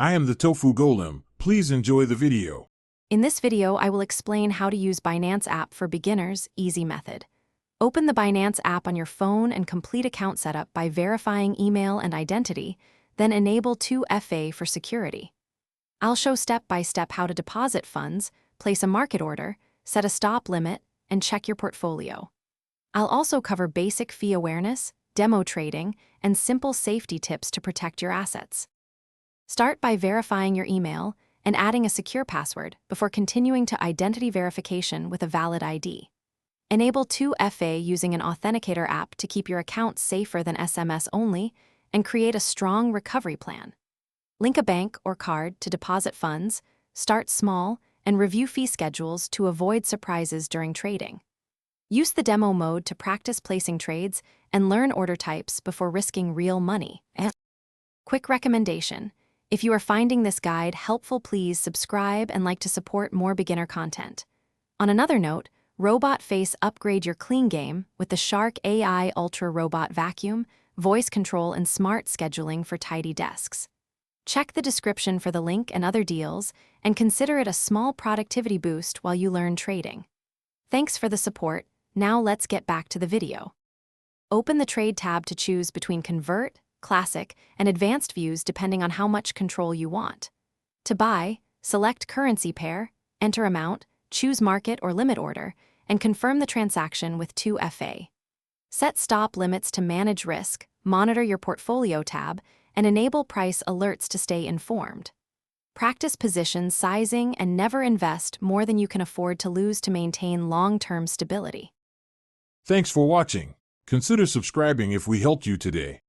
I am the Tofu Golem. Please enjoy the video. In this video, I will explain how to use Binance app for beginners, easy method. Open the Binance app on your phone and complete account setup by verifying email and identity, then enable 2FA for security. I'll show step-by-step how to deposit funds, place a market order, set a stop limit, and check your portfolio. I'll also cover basic fee awareness, demo trading, and simple safety tips to protect your assets. Start by verifying your email and adding a secure password before continuing to identity verification with a valid ID. Enable 2FA using an authenticator app to keep your account safer than SMS only, and create a strong recovery plan. Link a bank or card to deposit funds, start small, and review fee schedules to avoid surprises during trading. Use the demo mode to practice placing trades and learn order types before risking real money. Quick recommendation: if you are finding this guide helpful, please subscribe and like to support more beginner content. On another note, Robot Face upgrade your clean game with the Shark AI Ultra Robot Vacuum, voice control, and smart scheduling for tidy desks. Check the description for the link and other deals, and consider it a small productivity boost while you learn trading. Thanks for the support. Now let's get back to the video. Open the Trade tab to choose between Convert, Classic, and Advanced views depending on how much control you want. To buy, select Currency Pair, enter amount, choose Market or Limit Order, and confirm the transaction with 2FA. Set stop limits to manage risk, monitor your portfolio tab, and enable price alerts to stay informed. Practice position sizing and never invest more than you can afford to lose to maintain long-term stability. Thanks for watching. Consider subscribing if we helped you today.